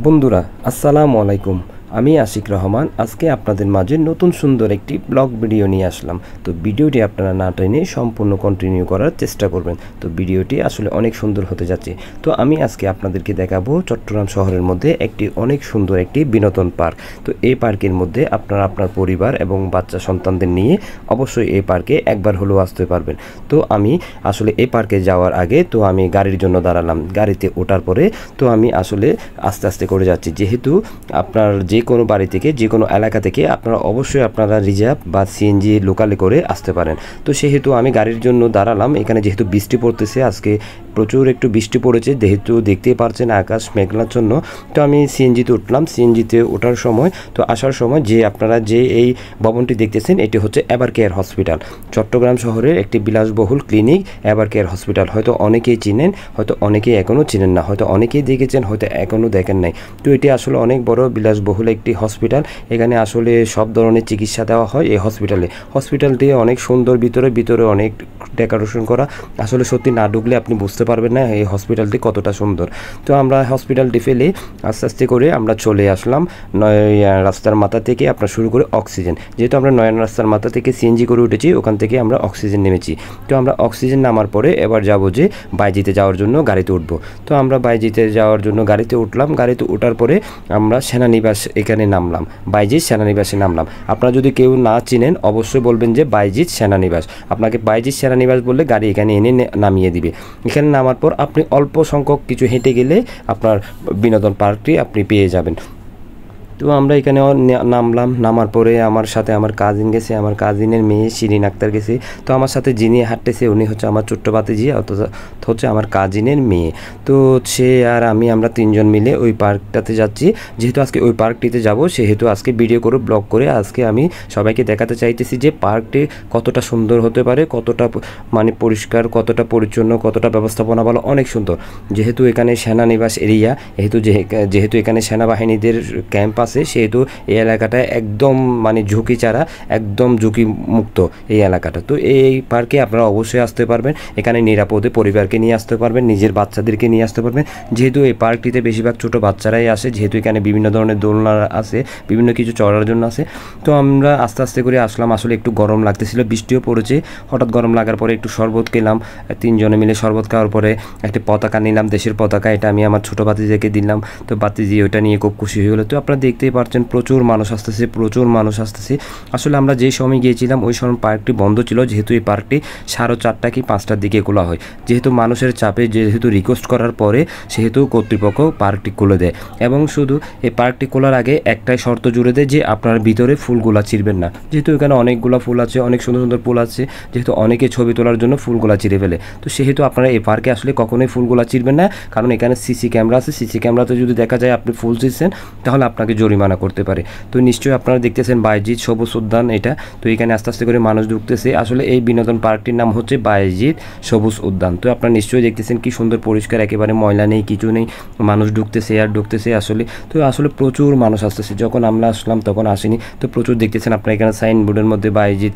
বন্ধুরা আসসালামু আলাইকুম। আমি আশিক রহমান আজকে আপনাদের মাঝে নতুন সুন্দর একটি ব্লগ ভিডিও নিয়ে আসলাম। তো ভিডিওটি আপনারা না টেনে সম্পূর্ণ কন্টিনিউ করার চেষ্টা করবেন। তো ভিডিওটি আসলে অনেক সুন্দর হতে যাচ্ছে। তো আমি আজকে আপনাদেরকে দেখাবো চট্টগ্রাম শহরের মধ্যে একটি অনেক সুন্দর একটি বিনোদন পার্ক। তো এই পার্কের মধ্যে আপনারা আপনার পরিবার এবং বাচ্চা সন্তানদের নিয়ে অবশ্যই এই পার্কে একবার হলেও আসতে পারবেন। তো আমি আসলে এই পার্কে যাওয়ার আগে তো আমি গাড়ির জন্য দাঁড়ালাম। গাড়িতে ওঠার পরে তো আমি আসলে আস্তে আস্তে করে যাচ্ছি, যেহেতু আপনার যে কোনো বাড়ি থেকে যে কোনো এলাকা থেকে আপনারা অবশ্যই আপনারা রিজার্ভ বা সিএনজি লোকালে করে আসতে পারেন। তো সেহেতু আমি গাড়ির জন্য দাঁড়ালাম। এখানে যেহেতু বৃষ্টি পড়তেছে, আজকে প্রচুর একটু বৃষ্টি পড়েছে, যেহেতু দেখতেই পারছেন আকাশ মেঘলার জন্য। তো আমি সিএনজিতে উঠলাম। সিএনজিতে ওঠার সময় তো আসার সময় যে আপনারা যে এই ভবনটি দেখতেছেন এটি হচ্ছে এভার কেয়ার হসপিটাল। চট্টগ্রাম শহরের একটি বিলাসবহুল ক্লিনিক এভার কেয়ার হসপিটাল। হয়তো অনেকেই চিনেন, হয়তো অনেকেই এখনও চিনেন না, হয়তো অনেকেই দেখেছেন, হয়তো এখনও দেখেন নাই। তো এটি আসলে অনেক বড় বিলাসবহুল একটি হসপিটাল। এখানে আসলে সব ধরনের চিকিৎসা দেওয়া হয় এই হসপিটালে। হসপিটালটি অনেক সুন্দর, ভিতরে অনেক ডেকোরেশন করা। আসলে সত্যি না ঢুকলে আপনি বুঝতে পারবেন না এই হসপিটালটি কতটা সুন্দর। তো আমরা হসপিটালটি ফেলে আস্তে আস্তে করে আমরা চলে আসলাম রাস্তার মাথা থেকে আপনার শুরু করে অক্সিজেন। যেহেতু আমরা নয়ন রাস্তার মাথা থেকে সিএনজি করে উঠেছি, ওখান থেকে আমরা অক্সিজেন নেমেছি। তো আমরা অক্সিজেন নামার পরে এবার যাব যে বাইজিতে যাওয়ার জন্য গাড়িতে উঠবো। তো আমরা বাইজিতে যাওয়ার জন্য গাড়িতে উঠলাম। গাড়িতে ওঠার পরে আমরা সেনানিবাস এখানে নামলাম, বাইজিৎ সেনানিবাসে নামলাম। আপনারা যদি কেউ না চিনেন অবশ্যই বলবেন যে বাইজিৎ সেনানিবাস। আপনাকে বাইজিৎ সেনানিবাস বললে গাড়ি এখানে এনে নামিয়ে দিবে। এখানে নামার পর আপনি অল্প সংখ্যক কিছু হেঁটে গেলে আপনার বিনোদন পার্কটি আপনি পেয়ে যাবেন। তো আমরা এখানে নামলাম। নামার পরে আমার সাথে আমার কাজিন গেছে, আমার কাজিনের মেয়ে শিরিন আক্তার গেছে। তো আমার সাথে যিনি হাঁটতেছে উনি হচ্ছে আমার ছোট্ট ভাতিজি, অথচ হচ্ছে আমার কাজিনের মেয়ে। তো সে আর আমরা তিনজন মিলে ওই পার্কটাতে যাচ্ছি। যেহেতু আজকে ওই পার্কটিতে যাব, সেহেতু আজকে ভিডিও করে ব্লগ করে আজকে আমি সবাইকে দেখাতে চাইতেছি যে পার্কটি কতটা সুন্দর হতে পারে, কতটা পরিষ্কার, কতটা পরিচ্ছন্ন, কতটা ব্যবস্থাপনা ভালো, অনেক সুন্দর। যেহেতু এখানে সেনানিবাস এরিয়া, যেহেতু এখানে সেনাবাহিনীদের ক্যাম্প আছে, সেহেতু এই এলাকাটা একদম ঝুঁকি ছাড়া, একদম ঝুঁকি মুক্ত এই এলাকাটা। তো এই পার্কে আপনারা অবশ্যই আসতে পারবেন। এখানে নিরাপদে পরিবারকে নিয়ে আসতে পারবেন, নিজের বাচ্চাদেরকে নিয়ে আসতে পারবেন। যেহেতু এই পার্কটিতে বেশিরভাগ ছোটো বাচ্চারাই আসে, যেহেতু এখানে বিভিন্ন ধরনের দোলনা আছে, বিভিন্ন কিছু চড়ার জন্য আছে। তো আমরা আস্তে আস্তে করে আসলাম। আসলে একটু গরম লাগতেছিল, বৃষ্টিও পড়েছে। হঠাৎ গরম লাগার পরে একটু শরবত খেলাম। তিনজনে মিলে শরবত খাওয়ার পরে একটি পতাকা নিলাম, দেশের পতাকা। এটা আমি আমার ছোটো ভাতিজিকে দিলাম। তো ভাতিজি ওইটা নিয়ে খুব খুশি হয়ে গেলো। তো আপনারা দেখতেই পারছেন প্রচুর মানুষ আসতেছে। আসলে আমরা যে সময় গিয়েছিলাম ওই সময় পার্কটি বন্ধ ছিল, যেহেতু এই পার্কটি 4:30 কি 5টার দিকে খোলা হয়। যেহেতু মানুষের চাপে, যেহেতু রিকোয়েস্ট করার পরে, সেহেতু কর্তৃপক্ষ পার্কটি খুলে দেয়। এবং শুধু এই পার্কটি খোলার আগে একটাই শর্ত জুড়ে দেয় যে আপনার ভিতরে ফুলগুলা ছিঁড়বেন না। যেহেতু এখানে অনেকগুলো ফুল আছে, অনেক সুন্দর সুন্দর ফুল আছে, যেহেতু অনেকে ছবি তোলার জন্য ফুলগুলা চিরে ফেলে। তো সেহেতু আপনারা এই পার্কে আসলে কখনোই ফুলগুলা চিরবেন না, কারণ এখানে সিসি ক্যামেরা আছে। সিসি ক্যামেরাতে যদি দেখা যায় আপনি ফুল ছিঁড়ছেন, তাহলে আপনাকে জরিমানা করতে পারে। তো নিশ্চয়ই আপনারা দেখতেছেন বাইজিৎ সবুজ উদ্যান এটা। তো এখানে আস্তে আস্তে করে মানুষ ঢুকতেছে। আসলে এই বিনোদন পার্কটির নাম হচ্ছে বাইজিৎ সবুজ উদ্যান। তো আপনারা নিশ্চয়ই দেখতেছেন কি সুন্দর পরিষ্কার, একেবারে ময়লা নেই, কিছু নেই, মানুষ ঢুকতেছে আর ঢুকতেছে। আসলে প্রচুর মানুষ আসতেছে। যখন আমরা আসলাম তখন আসেনি। তো প্রচুর দেখতেছেন আপনারা এখানে সাইনবোর্ডের মধ্যে বাইজিৎ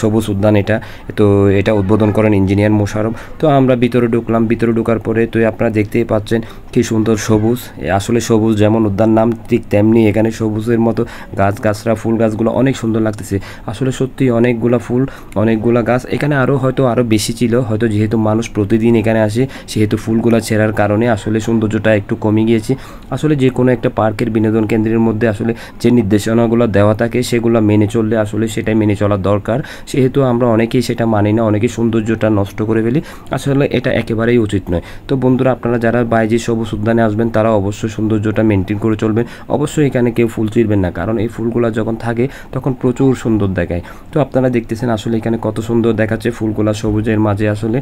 সবুজ উদ্যান এটা। তো এটা উদ্বোধন করেন ইঞ্জিনিয়ার মোশাররফ। তো আমরা ভিতরে ঢুকলাম। ভিতরে ঢোকার পরে তো আপনারা দেখতেই পাচ্ছেন কি সুন্দর সবুজ। আসলে সবুজ যেমন উদ্যান নাম, ঠিক তেমনি এখানে সবুজের মতো গাছগাছরা, ফুল গাছগুলো অনেক সুন্দর লাগতেছে। আসলে সত্যি অনেকগুলা ফুল, অনেকগুলা গাছ। এখানে আরও বেশি ছিল, হয়তো যেহেতু মানুষ প্রতিদিন এখানে আসে, সেহেতু ফুলগুলা ছেঁড়ার কারণে আসলে সৌন্দর্যটা একটু কমে গিয়েছে। আসলে যে কোনো একটা পার্কের বিনোদন কেন্দ্রের মধ্যে আসলে যে নির্দেশনাগুলো দেওয়া থাকে সেগুলো মেনে চললে আসলে সেটাই মেনে চলা দরকার। সেহেতু আমরা অনেকেই সেটা মানি না, অনেকেই সৌন্দর্যটা নষ্ট করে ফেলি। আসলে এটা একেবারেই উচিত নয়। তো বন্ধুরা, আপনারা যারা বাইজিৎ সবুজ উদ্যানে আসবেন তারা অবশ্যই সৌন্দর্যটা মেনটেন করে চলবেন। অবশ্যই এখানে কেউ ফুল চিরবেন না, কারণ এই ফুলগুলো যখন থাকে তখন প্রচুর সুন্দর দেখায়। তো আপনারা দেখতেছেন আসলে এখানে কত সুন্দর দেখাচ্ছে ফুলগুলা সবুজের মাঝে, আসলে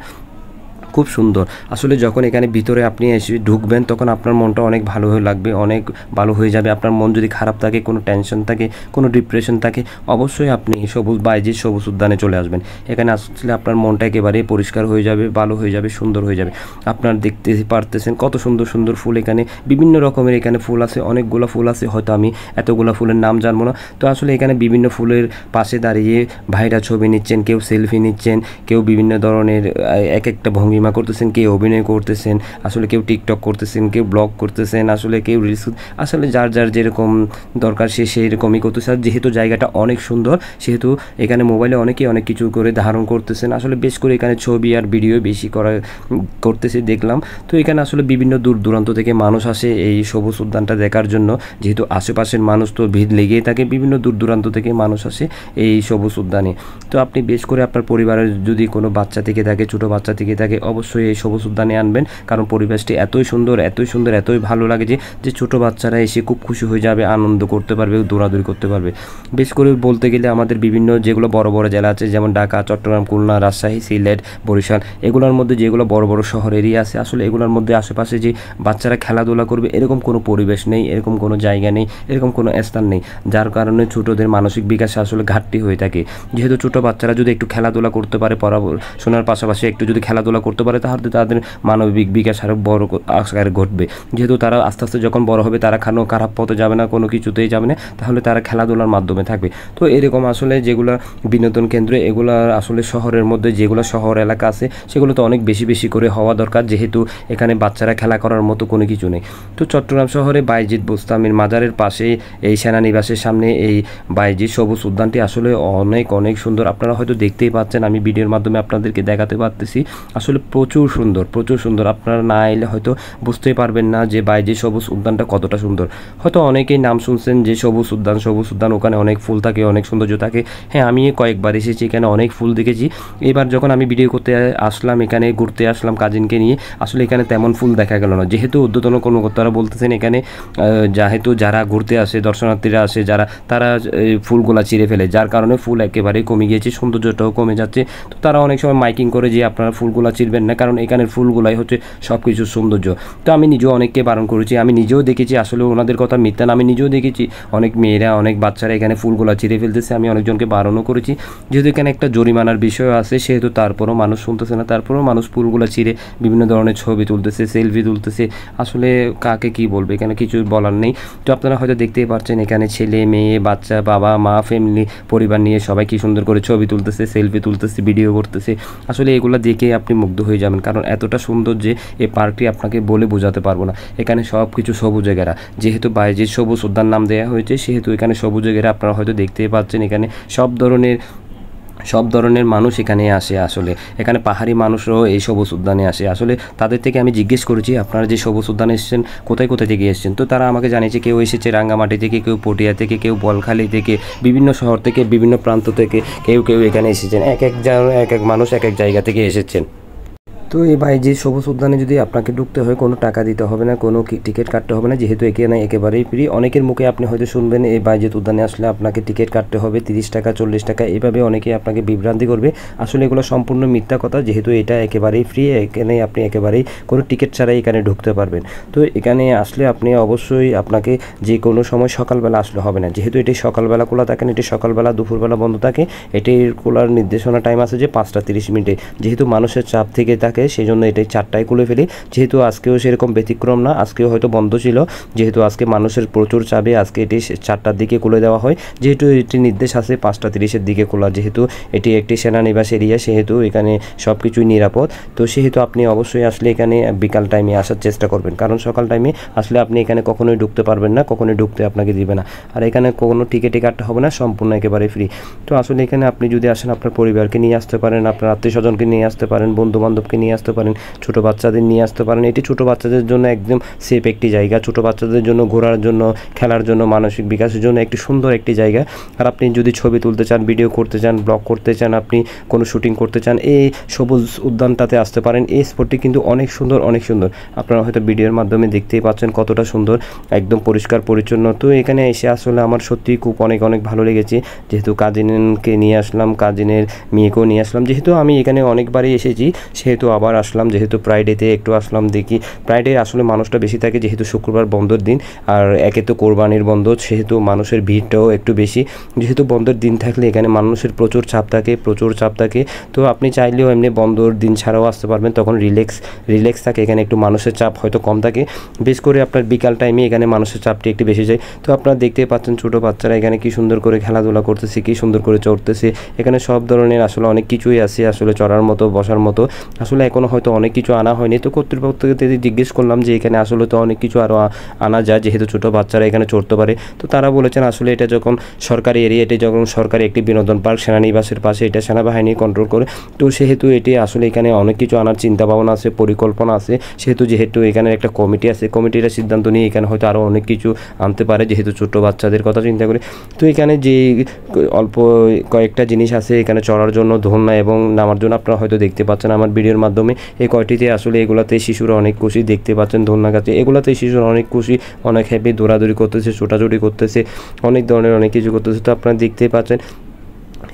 খুব সুন্দর। আসলে যখন এখানে ভিতরে আপনি এসে ঢুকবেন তখন আপনার মনটা অনেক ভালো হয়ে লাগবে, অনেক ভালো হয়ে যাবে। আপনার মন যদি খারাপ থাকে, কোনো টেনশন থাকে, কোনো ডিপ্রেশন থাকে, অবশ্যই আপনি বাইজিৎ সবুজ উদ্যানে চলে আসবেন। এখানে আসলে আপনার মনটা একেবারে পরিষ্কার হয়ে যাবে, ভালো হয়ে যাবে, সুন্দর হয়ে যাবে। আপনার দেখতে পারতেছেন কত সুন্দর সুন্দর ফুল। এখানে বিভিন্ন রকমের এখানে ফুল আছে, অনেকগুলো ফুল আছে, হয়তো আমি এতগুলো ফুলের নাম জানবো না। তো আসলে এখানে বিভিন্ন ফুলের পাশে দাঁড়িয়ে ভাইরা ছবি নিচ্ছেন, কেউ সেলফি নিচ্ছেন, কেউ বিভিন্ন ধরনের এক একটা ভঙ্গিমা সিনেমা করতেছেন, কেউ অভিনয় করতেছেন, আসলে কেউ টিকটক করতেছেন, কেউ ব্লগ করতেছেন, আসলে কেউ রিলস, আসলে যার যার যেরকম দরকার সে সেই রকমই করতেছে। আর যেহেতু জায়গাটা অনেক সুন্দর সেহেতু এখানে মোবাইলে অনেকেই অনেক কিছু করে ধারণ করতেছেন, আসলে বেশ করে এখানে ছবি আর ভিডিও বেশি করতেছে দেখলাম। তো এখানে আসলে বিভিন্ন দূর দূরান্ত থেকে মানুষ আসে এই সবুজ উদ্যানটা দেখার জন্য, যেহেতু আশেপাশের মানুষ তো ভিড় লেগেই থাকে, বিভিন্ন দূর দূরান্ত থেকে মানুষ আসে এই সবুজ উদ্যানে। তো আপনি বেশ করে আপনার পরিবারের যদি কোনো বাচ্চা থেকে থাকে, ছোটো বাচ্চা থেকে থাকে, অবশ্যই এই সবুজ উদ্যানে আনবেন, কারণ পরিবেশটি এতই সুন্দর, এতই সুন্দর, এতই ভালো লাগে যে ছোটো বাচ্চারা এসে খুব খুশি হয়ে যাবে, আনন্দ করতে পারবে, দৌড়াদৌড়ি করতে পারবে। বেশ করে বলতে গেলে আমাদের বিভিন্ন যেগুলো বড় বড় জেলা আছে, যেমন ঢাকা, চট্টগ্রাম, খুলনা, রাজশাহী, সিলেট, বরিশাল, এগুলোর মধ্যে যেগুলো বড় বড় শহর এরিয়া আছে, আসলে এগুলোর মধ্যে আশেপাশে যে বাচ্চারা খেলাধুলা করবে এরকম কোনো পরিবেশ নেই, এরকম কোনো জায়গা নেই, এরকম কোনো স্থান নেই, যার কারণে ছোটোদের মানসিক বিকাশে আসলে ঘাটতি হয়ে থাকে। যেহেতু ছোটো বাচ্চারা যদি একটু খেলাধুলা করতে পারে, পড়াশোনার পাশাপাশি একটু যদি খেলাধুলা করতে পারে, তাহলে তাদের মানবিক বিকাশ আরও বড় আকারে ঘটবে। যেহেতু তারা আস্তে আস্তে যখন বড় হবে তারা খারাপ পথে যাবে না, কোনো কিছুতেই যাবে না, তাহলে তারা খেলাধুলার মাধ্যমে থাকবে। তো এরকম আসলে যেগুলো বিনোদন কেন্দ্র, এগুলো আসলে শহরের মধ্যে যেগুলো শহর এলাকা আছে সেগুলো তো অনেক বেশি বেশি করে হওয়া দরকার, যেহেতু এখানে বাচ্চারা খেলা করার মতো কোনো কিছু নেই। তো চট্টগ্রাম শহরে বাইজিদ বোস্তামির মাজারের পাশে এই সেনানিবাসের সামনে এই বাইজিদ সবুজ উদ্যানটি আসলে অনেক অনেক সুন্দর। আপনারা হয়তো দেখতেই পাচ্ছেন, আমি ভিডিওর মাধ্যমে আপনাদেরকে দেখাতে পারতেছি, আসলে প্রচুর সুন্দর, প্রচুর সুন্দর। আপনারা না এলে হয়তো বুঝতেই পারবেন না যে বাইজিদ সবুজ উদ্যানটা কতটা সুন্দর। হয়তো অনেকেই নাম শুনছেন যে সবুজ উদ্যান, ওখানে অনেক ফুল থাকে, অনেক সৌন্দর্য থাকে। হ্যাঁ, আমি কয়েকবার এসেছি, এখানে অনেক ফুল দেখেছি। এবার যখন আমি ভিডিও করতে আসলাম, এখানে ঘুরতে আসলাম কাজিনকে নিয়ে, আসলে এখানে তেমন ফুল দেখা গেল না, যেহেতু ঊর্ধ্বতন কর্মকর্তারা বলতেছেন এখানে যেহেতু যারা ঘুরতে আসে, দর্শনার্থীরা আসে তারা ফুলগুলা চিরে ফেলে, যার কারণে ফুল একেবারেই কমে গিয়েছে, সৌন্দর্যটাও কমে যাচ্ছে। তো তারা অনেক সময় মাইকিং করে যে আপনারা ফুলগুলা চিরবেন না, কারণ এখানের ফুলগুলাই হচ্ছে সব কিছুর সৌন্দর্য। তো আমি নিজেও অনেককে বারণ করেছি, আমি নিজেও দেখেছি, আসলে ওনাদের কথা মিথ্যা না, আমি নিজেও দেখেছি অনেক মেয়েরা, অনেক বাচ্চারা এখানে ফুলগুলা চিরে ফেলতেছে। আমি অনেকজনকে বারণও করেছি, যেহেতু এখানে একটা জরিমানার বিষয় আছে, সেহেতু তারপরও মানুষ শুনতেছে না, তারপরেও মানুষ ফুলগুলা চিরে বিভিন্ন ধরনের ছবি তুলতেছে, সেলফি তুলতেছে। আসলে কাকে কি বলবে, এখানে কিছু বলার নেই। তো আপনারা হয়তো দেখতেই পাচ্ছেন এখানে ছেলে মেয়ে বাচ্চা, বাবা মা, ফ্যামিলি, পরিবার নিয়ে সবাই কি সুন্দর করে ছবি তুলতেছে, সেলফি তুলতেছে, ভিডিও করতেছে। আসলে এগুলো দেখে আপনি মুগ্ধ হয়ে যাবেন, কারণ এতটা সুন্দর যে এই পার্কটি আপনাকে বলে বোঝাতে পারবো না। এখানে সব কিছু সবুজে ঘেরা, যেহেতু বাইজিদ সবুজ উদ্যান নাম দেওয়া হয়েছে, সেহেতু এখানে সবুজে ঘেরা। আপনারা হয়তো দেখতেই পাচ্ছেন এখানে সব ধরনের মানুষ এখানে আসে। আসলে এখানে পাহাড়ি মানুষরাও এই সবুজ উদ্যানে আসে। আসলে তাদের থেকে আমি জিজ্ঞেস করেছি আপনারা যে সবুজ উদ্যানে এসেছেন কোথায় থেকে এসেছেন, তো তারা আমাকে জানিয়েছে কেউ এসেছে রাঙ্গামাটি থেকে, কেউ পটিয়া থেকে, কেউ বলখালি থেকে, বিভিন্ন শহর থেকে, বিভিন্ন প্রান্ত থেকে কেউ এখানে এসেছেন। এক এক মানুষ এক এক জায়গা থেকে এসেছেন। তো এই বাইজিদ সবুজ উদ্যানে যদি আপনাকে ঢুকতে হয় কোনো টাকা দিতে হবে না, কোনো টিকিট কাটতে হবে না, যেহেতু এখানে একেবারেই ফ্রি। অনেকের মুখে আপনি হয়তো শুনবেন এই বাইজিদ উদ্যানে আসলে আপনাকে টিকিট কাটতে হবে 30 টাকা 40 টাকা, এভাবে অনেকে আপনাকে বিভ্রান্তি করবে। আসলে এগুলো সম্পূর্ণ মিথ্যা কথা, যেহেতু এটা একেবারেই ফ্রি, এখানে আপনি একেবারেই কোনো টিকিট ছাড়াই এখানে ঢুকতে পারবেন। তো এখানে আসলে আপনি অবশ্যই আপনাকে যে কোনো সময় সকালবেলা আসলে হবে না, যেহেতু এটি সকালবেলা খোলা থাকে না, এটি সকালবেলা দুপুরবেলা বন্ধ থাকে। এটির খোলার নির্দেশনা টাইম আছে যে 5টা 30 মিনিটে, যেহেতু মানুষের চাপ থেকে থাকে সেই জন্য এটাই 4টায় খুলে ফেলি। যেহেতু আজকেও সেরকম ব্যতিক্রম না, আজকেও হয়তো বন্ধ ছিল, যেহেতু আজকে মানুষের প্রচুর চাপে আজকে এটি 4টার দিকে খুলে দেওয়া হয়। যেহেতু এটি নির্দেশ আছে 5টা 30-এর দিকে খোলা, যেহেতু এটি একটি সেনানিবাস এরিয়া, সেহেতু এখানে সব কিছুই নিরাপদ। তো সেহেতু আপনি অবশ্যই আসলে এখানে বিকাল টাইমে আসার চেষ্টা করবেন, কারণ সকাল টাইমে আসলে আপনি এখানে কখনোই ঢুকতে পারবেন না, কখনোই ঢুকতে আপনাকে দিবে না। আর এখানে কোনো টিকিটে কাটতে হবে না, সম্পূর্ণ একেবারে ফ্রি। তো আসলে এখানে আপনি যদি আসেন আপনার পরিবারকে নিয়ে আসতে পারেন, আপনার আত্মীয় স্বজনকে নিয়ে আসতে পারেন, বন্ধু বান্ধবকে নিয়ে আসতে পারেন, ছোটো বাচ্চাদের নিয়ে আসতে পারেন। এটি ছোটো বাচ্চাদের জন্য একদম সেফ একটি জায়গা, ছোটো বাচ্চাদের জন্য ঘোরার জন্য, খেলার জন্য, মানসিক বিকাশের জন্য একটি সুন্দর একটি জায়গা। আর আপনি যদি ছবি তুলতে চান, ভিডিও করতে চান, ব্লগ করতে চান, আপনি কোনো শুটিং করতে চান, এই সবুজ উদ্যানটাতে আসতে পারেন। এই স্পটটি কিন্তু অনেক সুন্দর, অনেক সুন্দর। আপনারা হয়তো ভিডিওর মাধ্যমে দেখতেই পাচ্ছেন কতটা সুন্দর, একদম পরিষ্কার পরিচ্ছন্ন। তো এখানে এসে আসলে আমার সত্যিই খুব অনেক ভালো লেগেছে, যেহেতু কাজিনকে নিয়ে আসলাম, কাজিনের মেয়েকেও নিয়ে আসলাম। যেহেতু আমি এখানে অনেকবারই এসেছি সেহেতু আবার আসলাম, যেহেতু ফ্রাইডেতে একটু আসলাম। দেখি ফ্রাইডে আসলে মানুষটা বেশি থাকে, যেহেতু শুক্রবার বন্ধের দিন, আর একে তো কোরবানির বন্ধ, সেহেতু মানুষের ভিড়টাও একটু বেশি। যেহেতু বন্ধের দিন থাকলে এখানে মানুষের প্রচুর চাপ থাকে। তো আপনি চাইলেও এমনি বন্ধর দিন ছাড়াও আসতে পারবেন, তখন রিল্যাক্স থাকে, এখানে একটু মানুষের চাপ হয়তো কম থাকে। বেশ করে আপনার বিকাল টাইমে এখানে মানুষের চাপটি একটু বেশি যায়। তো আপনারা দেখতেই পাচ্ছেন ছোটো বাচ্চারা এখানে কি সুন্দর করে খেলাধুলা করতেছে, কি সুন্দর করে চড়তেছে। এখানে সব ধরনের আসলে অনেক কিছুই আছে আসলে চড়ার মতো, বসার মতো। আসলে আসলে এখনও হয়তো অনেক কিছু আনা হয়নি। তো কর্তৃপক্ষকে জিজ্ঞেস করলাম যে এখানে আসলে তো অনেক কিছু আরও আনা যায়, যেহেতু ছোটো বাচ্চারা এখানে চড়তে পারে। তো তারা বলেছেন আসলে এটা যখন সরকারি এরিয়া, এটি যখন সরকারি একটি বিনোদন পার্ক, সেনানিবাসের পাশে, এটা সেনাবাহিনী কন্ট্রোল করে, তো সেহেতু এটি আসলে এখানে অনেক কিছু আনার চিন্তা ভাবনা আছে, পরিকল্পনা আছে। যেহেতু এখানে একটা কমিটি আছে, কমিটিরা সিদ্ধান্ত নিয়ে এখানে হয়তো আরও অনেক কিছু আনতে পারে, যেহেতু ছোটো বাচ্চাদের কথা চিন্তা করে। তো এখানে যে অল্প কয়েকটা জিনিস আছে এখানে চড়ার জন্য, দোলনা এবং নামার জন্য, আপনারা হয়তো দেখতে পাচ্ছেন আমার ভিডিওর মাধ্যমে এই কয়টিতে আসলে এগুলাতে শিশুরা অনেক খুশি, দেখতে পাচ্ছেন দোলনা গাছে, এগুলাতে শিশুরা অনেক খুশি, অনেক হ্যাপি, দৌড়াদৌড়ি করতেছে, ছোটাছুটি করতেছে, অনেক ধরনের অনেক কিছু করতেছে। তো আপনারা দেখতেই পাচ্ছেন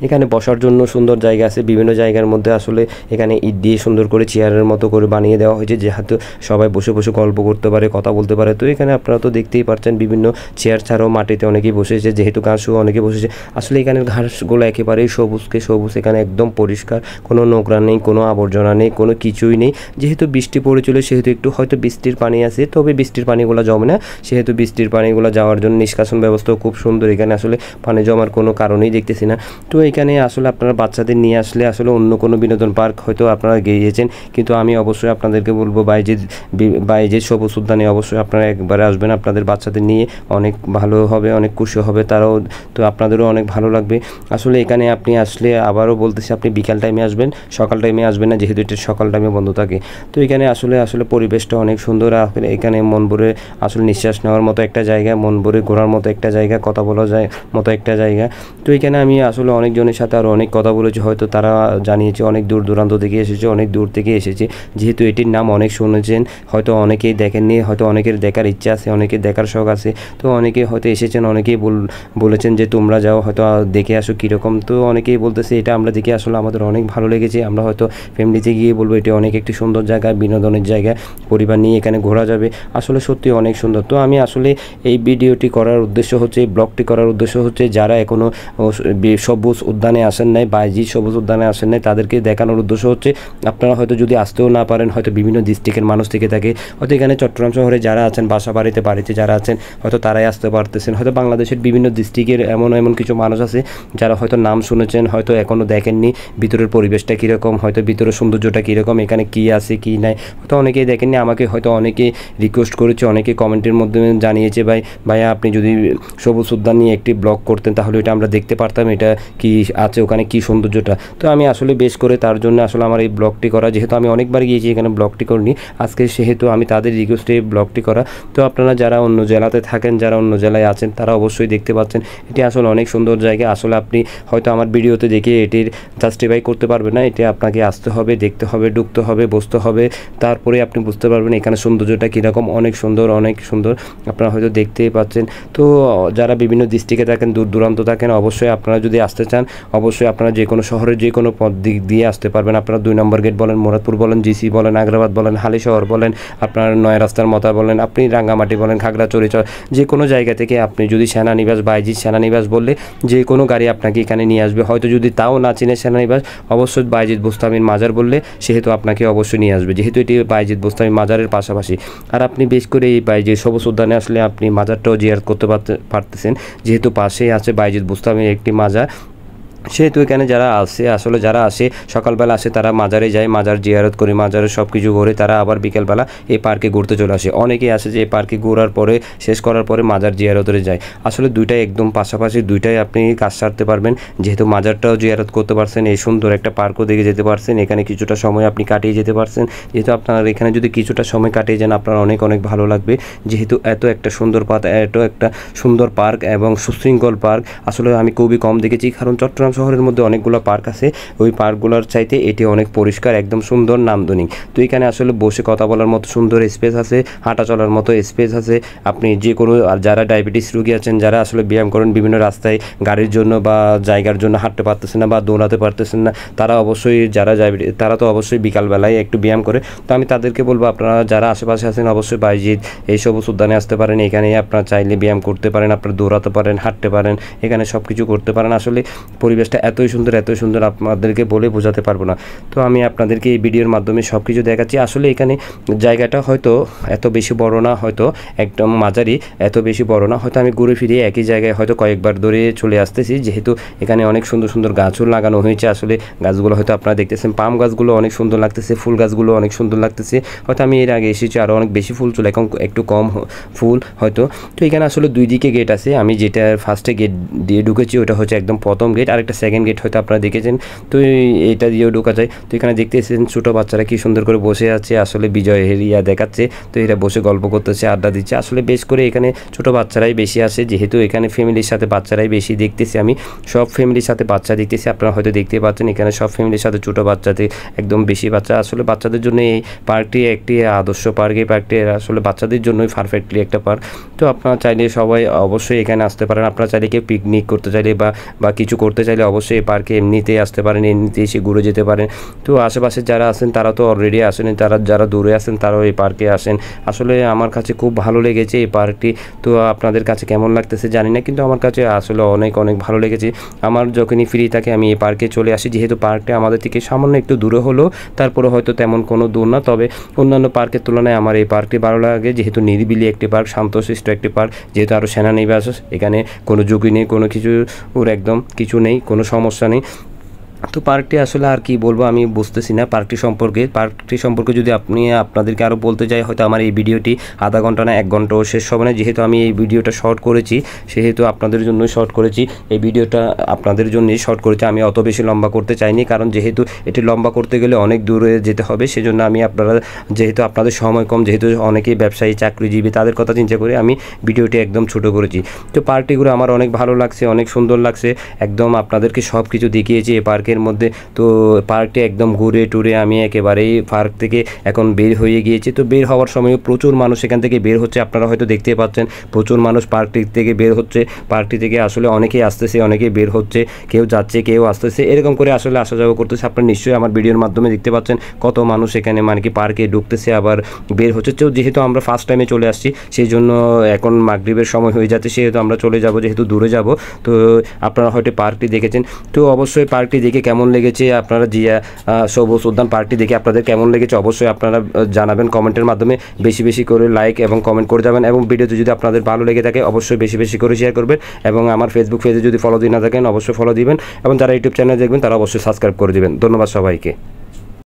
এখানে বসার জন্য সুন্দর জায়গা আছে। বিভিন্ন জায়গার মধ্যে আসলে এখানে ইট দিয়ে সুন্দর করে চেয়ারের মতো করে বানিয়ে দেওয়া হয়েছে, যেহেতু সবাই বসে বসে গল্প করতে পারে, কথা বলতে পারে। তো এখানে আপনারা তো দেখতেই পাচ্ছেন বিভিন্ন চেয়ার ছাড়াও মাটিতে অনেকেই বসেছে, যেহেতু ঘাসও অনেকে বসেছে। আসলে এখানের ঘাসগুলো একেবারেই সবুজকে সবুজ, এখানে একদম পরিষ্কার, কোনো নোংরা নেই, কোনো আবর্জনা নেই, কোনো কিছুই নেই। যেহেতু বৃষ্টি পড়েছিল সেহেতু একটু হয়তো বৃষ্টির পানি আছে, তবে বৃষ্টির পানিগুলো জমে না, সেহেতু বৃষ্টির পানিগুলো যাওয়ার জন্য নিষ্কাশন ব্যবস্থাও খুব সুন্দর। এখানে আসলে পানি জমার কোনো কারণেই দেখতেছি না। তো এখানে আসলে আপনারা বাচ্চাদের নিয়ে আসলে আসলে অন্য কোনো বিনোদন পার্ক হয়তো আপনারা গিয়েছেন, কিন্তু আমি অবশ্যই আপনাদেরকে বলবো বাইজিদ সবুজ উদ্যানে অবশ্যই আপনারা একবারে আসবেন আপনাদের বাচ্চাদের নিয়ে, অনেক ভালো হবে, অনেক খুশি হবে তারাও, তো আপনাদেরও অনেক ভালো লাগবে। আসলে এখানে আপনি আসলে আবারও বলতেছি, আপনি বিকাল টাইমে আসবেন, সকাল টাইমে আসবেন না, যেহেতু এটা সকাল টাইমে বন্ধ থাকে। তো এখানে আসলে পরিবেশটা অনেক সুন্দর, এখানে মন ভরে আসলে নিঃশ্বাস নেওয়ার মতো একটা জায়গা, মন ভরে ঘোরার মতো একটা জায়গা, কথা বলা যায় মতো একটা জায়গা। তো এখানে আমি আসলে অনেকজনের সাথে আরও অনেক কথা বলেছি, হয়তো তারা জানিয়েছে অনেক দূর দূরান্ত থেকে এসেছে, অনেক দূর থেকে এসেছে, যেহেতু এটির নাম অনেক শুনেছেন, হয়তো অনেকেই দেখেননি, হয়তো অনেকের দেখার ইচ্ছা আছে, অনেকের দেখার শখ আছে। তো অনেকেই হয়তো এসেছেন, অনেকেই বলেছেন যে তোমরা যাও, হয়তো দেখে আসো কীরকম। তো অনেকেই বলতেছে এটা আমরা দেখে আসলে আমাদের অনেক ভালো লেগেছে, আমরা হয়তো ফ্যামিলিতে গিয়ে বলবো এটি অনেক একটি সুন্দর জায়গা, বিনোদনের জায়গা, পরিবার নিয়ে এখানে ঘোরা যাবে, আসলে সত্যি অনেক সুন্দর। তো আমি আসলে এই ভিডিওটি করার উদ্দেশ্য হচ্ছে, এই ব্লগটি করার উদ্দেশ্য হচ্ছে, যারা এখনও সবুজ উদ্যানে আসেন নাই, বাইজিদ সবুজ উদ্যানে আসেন নাই, তাদেরকে দেখানোর উদ্দেশ্য হচ্ছে আপনারা হয়তো যদি আসতেও না পারেন, হয়তো বিভিন্ন ডিস্ট্রিক্টের মানুষ থেকে থাকে, হয়তো এখানে চট্টগ্রাম শহরে যারা আছেন, বাড়িতে যারা আছেন, হয়তো তারাই আসতে পারতেছেন, হয়তো বাংলাদেশের বিভিন্ন ডিস্ট্রিক্টের এমন কিছু মানুষ আছে যারা হয়তো নাম শুনেছেন, হয়তো এখনও দেখেননি ভিতরের পরিবেশটা কীরকম, হয়তো ভিতরের সৌন্দর্যটা কীরকম, এখানে কী আছে কী নাই, হয়তো অনেকেই দেখেননি। আমাকে হয়তো অনেকেই রিকোয়েস্ট করেছে, অনেকে কমেন্টের মাধ্যমে জানিয়েছে ভাইয়া আপনি যদি সবুজ উদ্যান নিয়ে একটি ব্লগ করতেন তাহলে এটা আমরা দেখতে পারতাম, এটা কি আছে ওখানে, কি সৌন্দর্যটা। তো আমি আসলে বেশ করে তার জন্য আসলে আমার এই ব্লগটি করা, যেহেতু আমি অনেকবার গিয়েছি এখানে ব্লগটি করিনি, আজকে সেহেতু আমি তাদের রিকোয়েস্টে এই ব্লগটি করা। তো আপনারা যারা অন্য জেলাতে থাকেন, যারা অন্য জেলায় আছেন, তারা অবশ্যই দেখতে পাচ্ছেন এটি আসলে অনেক সুন্দর জায়গা। আসলে আপনি হয়তো আমার ভিডিওতে দেখে এটির জাস্টিফাই করতে পারবেন না, এটি আপনাকে আসতে হবে, দেখতে হবে, ঢুকতে হবে, বসতে হবে, তারপরে আপনি বুঝতে পারবেন এখানে সৌন্দর্যটা কীরকম, অনেক সুন্দর, অনেক সুন্দর, আপনারা হয়তো দেখতেই পাচ্ছেন। তো যারা বিভিন্ন ডিস্ট্রিক্টে থাকেন, দূর দূরান্ত থাকেন, অবশ্যই আপনারা যদি আসতে চান, অবশ্যই আপনারা যে কোনো শহরের যে কোনো পথ দিক দিয়ে আসতে পারবেন। আপনারা 2 নম্বর গেট বলেন, মুরাদপুর বলেন, জিসি বলেন, আগ্রাবাদ বলেন, হালিশহর বলেন, আপনার নয় রাস্তার মতা বলেন, আপনি রাঙ্গামাটি বলেন, খাগড়াছড়ি, যে কোনো জায়গা থেকে আপনি যদি সেনানিবাস, বাইজিদ সেনানিবাস বললে যে কোনো গাড়ি আপনাকে এখানে নিয়ে আসবে। হয়তো যদি তাও না চিনে সেনানিবাস, অবশ্যই বাইজিদ বুস্তামির মাজার বললে সেহেতু আপনাকে অবশ্যই নিয়ে আসবে, যেহেতু এটি বাইজিদ বুস্তামির মাজারের পাশাপাশি। আর আপনি বেশ করে এই বাইজিদ সবুজ উদ্যানে আসলে আপনি মাজারটাও জিয়ারত করতে পারতেছেন, যেহেতু পাশেই আছে বাইজিদ বুস্তামির একটি মাজার। সেহেতু এখানে যারা আসে সকালবেলা আসে, তারা মাজারে যায়, মাজার জিয়ারত করে, মাজারে সব কিছু ঘুরে তারা আবার বিকেলবেলা এই পার্কে ঘুরতে চলে আসে। অনেকেই আসে যে এই পার্কে ঘোরার পরে, শেষ করার পরে মাজার জিয়ারতে যায়। আসলে দুইটাই একদম পাশাপাশি, দুইটাই আপনি কাজ সারতে পারবেন, যেহেতু মাজারটাও জিয়ারত করতে পারছেন, এই সুন্দর একটা পার্কও দেখে যেতে পারছেন, এখানে কিছুটা সময় আপনি কাটিয়ে যেতে পারছেন। যেহেতু আপনার এখানে যদি কিছুটা সময় কাটিয়ে যান, আপনার অনেক অনেক ভালো লাগবে, যেহেতু এত একটা সুন্দর পার্ক এবং সুশৃঙ্খল পার্ক আসলে আমি খুবই কম দেখেছি। কারণ চট্টগ্রাম শহরের মধ্যে অনেকগুলো পার্ক আছে, ওই পার্কগুলোর চাইতে এটি অনেক পরিষ্কার, একদম সুন্দর, নান্দনিক। তো এখানে আসলে বসে কথা বলার মতো সুন্দর স্পেস আছে, হাঁটা চলার মতো স্পেস আছে। আপনি যে কোনো, যারা ডায়াবেটিস রোগী আছেন, যারা আসলে ব্যায়াম করেন, বিভিন্ন রাস্তায় গাড়ির জন্য বা জায়গার জন্য হাঁটতে পারতেছেন না বা দৌড়াতে পারতেছেন না, তারা অবশ্যই, তারা তো অবশ্যই বিকালবেলায় একটু ব্যায়াম করে। তো আমি তাদেরকে বলবো আপনারা যারা আশেপাশে আছেন অবশ্যই বাইজিদ এই সবুজ উদ্যানে আসতে পারেন, এখানে আপনারা চাইলে ব্যায়াম করতে পারেন, আপনারা দৌড়াতে পারেন, হাঁটতে পারেন, এখানে সব কিছু করতে পারেন। আসলে পরিবেশ পরিবেশটা এতই সুন্দর আপনাদেরকে বলে বোঝাতে পারবো না। তো আমি আপনাদেরকে এই ভিডিওর মাধ্যমে সব কিছু দেখাচ্ছি। আসলে এখানে জায়গাটা হয়তো এত বেশি বড় না, হয়তো একদম মাঝারি, এত বেশি বড় না, হয়তো আমি ঘুরে ফিরে একই জায়গায় হয়তো কয়েকবার ধরে চলে আসতেছি, যেহেতু এখানে অনেক সুন্দর গাছও লাগানো হয়েছে। আসলে গাছগুলো হয়তো আপনারা দেখতেছেন, পাম গাছগুলো অনেক সুন্দর লাগতেছে, ফুল গাছগুলো অনেক সুন্দর লাগতেছে। হয়তো আমি এর আগে এসেছি আরও অনেক বেশি ফুল ছিল, এখন একটু কম ফুল হয়তো। তো এখানে আসলে দুই দিকে গেট আছে, আমি যেটা ফার্স্টে গেট দিয়ে ঢুকেছি ওটা হচ্ছে একদম প্রথম গেট, আর একটা সেকেন্ড গেট হয়তো আপনারা দেখেছেন। তো এইটা দিয়েও ঢোকা যায়। তো এখানে দেখতেছেন ছোটো বাচ্চারা কি সুন্দর করে বসে আছে, আসলে বিজয় হেরিয়া দেখাচ্ছে। তো এরা বসে গল্প করতেছে, আড্ডা দিচ্ছে। আসলে বেশ করে এখানে ছোটো বাচ্চারাই বেশি আসে, যেহেতু এখানে ফ্যামিলির সাথে বাচ্চারাই বেশি দেখতেছি, আমি সব ফ্যামিলির সাথে বাচ্চা দেখতেছি। আপনারা হয়তো দেখতে পাচ্ছেন এখানে সব ফ্যামিলির সাথে ছোটো বাচ্চাতে একদম বেশি বাচ্চা। আসলে বাচ্চাদের জন্য এই পার্কটি একটি আদর্শ পার্ক। এই পার্কটি আসলে বাচ্চাদের জন্যই পারফেক্টলি একটা পার্ক। তো আপনারা চাইলে সবাই অবশ্যই এখানে আসতে পারেন। আপনারা চাইলে কেউ পিকনিক করতে চাইলে বা কিছু করতে চাইলে অবশ্যই এই পার্কে এমনিতেই আসতে পারেন, এমনিতে এসে ঘুরে যেতে পারেন। তো আশেপাশে যারা আছেন তারা তো অলরেডি আসেন, যারা দূরে আছেন তারাও এই পার্কে আসেন। আসলে আমার কাছে খুব ভালো লেগেছে এই পার্কটি। তো আপনাদের কাছে কেমন লাগতেছে জানি না, কিন্তু আমার কাছে আসলে অনেক ভালো লেগেছে। আমার যখনই ফ্রি থাকে আমি এই পার্কে চলে আসি, যেহেতু পার্কটা আমাদের থেকে সামান্য একটু দূরে হলেও তারপরে হয়তো তেমন কোনো দূর না, তবে অন্যান্য পার্কের তুলনায় আমার এই পার্কটি ভালো লাগে, যেহেতু নিরিবিলি একটি পার্ক, শান্তশিষ্ট একটি পার্ক। যেহেতু আরও সেনানিবাস, এখানে কোনো ঝুঁকি নেই, কোনো কিছু ওর একদম কিছু নেই, কোনো সমস্যা নেই। তো পার্কটি আসলে আর কি বলবো আমি বুঝতেছি না পার্কটি সম্পর্কে যদি আপনাদেরকে আরও বলতে যাই, হয়তো আমার এই ভিডিওটি আধা ঘন্টা না 1 ঘন্টাও শেষ হবে না। যেহেতু আমি এই ভিডিওটা শর্ট করেছি, সেহেতু আপনাদের জন্যই শর্ট করেছি। এই ভিডিওটা আপনাদের জন্যই শর্ট করেছি, আমি অত বেশি লম্বা করতে চাইনি, কারণ যেহেতু এটি লম্বা করতে গেলে অনেক দূরে যেতে হবে। সেজন্য আমি যেহেতু আপনাদের সময় কম, যেহেতু অনেকেই ব্যবসায়ী চাকরিজীবী, তাদের কথা চিন্তা করে আমি ভিডিওটি একদম ছোট করেছি। তো পার্কটিগুলো আমার অনেক ভালো লাগছে, অনেক সুন্দর লাগছে। একদম আপনাদেরকে সব কিছু দেখিয়েছি এই পার্কের মধ্যে। তো পার্কটি একদম ঘুরে টুরে আমি একেবারেই পার্ক থেকে এখন বের হয়ে গিয়েছি। তো বের হওয়ার সময় প্রচুর মানুষ এখান থেকে বের হচ্ছে, আপনারা হয়তো দেখতে পাচ্ছেন প্রচুর মানুষ পার্কটি থেকে বের হচ্ছে। পার্কটি থেকে আসলে অনেকেই আসতেছে, অনেকেই বের হচ্ছে, কেউ যাচ্ছে, কেউ আসতেছে, এরকম করে আসলে আসা যাওয়া করতেছে। আপনারা নিশ্চয়ই আমার ভিডিওর মাধ্যমে দেখতে পাচ্ছেন কত মানুষ এখানে মানে কি পার্কে ঢুকতেছে আবার বের হচ্ছে। তো যেহেতু আমরা ফার্স্ট টাইমে চলে আসছি, সেই জন্য এখন মাগরিবের সময় হয়ে যাচ্ছে, সেহেতু আমরা চলে যাব, যেহেতু দূরে যাব। তো আপনারা হয়তো পার্কটি দেখেছেন। তো অবশ্যই পার্কটি দেখে কেমন লেগেছে, আপনারা জিয়া সবুজ উদ্যান পার্কটি দেখে আপনাদের কেমন লেগেছে অবশ্যই আপনারা জানাবেন কমেন্টের মাধ্যমে। বেশি করে লাইক এবং কমেন্ট করে যাবেন, এবং ভিডিওটি যদি আপনাদের ভালো লেগে থাকে অবশ্যই বেশি করে শেয়ার করবেন, এবং আমার ফেসবুক পেজে যদি ফলো দিয়ে না থাকেন অবশ্যই ফলো দিবেন, এবং যারা ইউটিউব চ্যানেল দেখবেন তারা অবশ্যই সাবস্ক্রাইব করে দিবেন। ধন্যবাদ সবাইকে।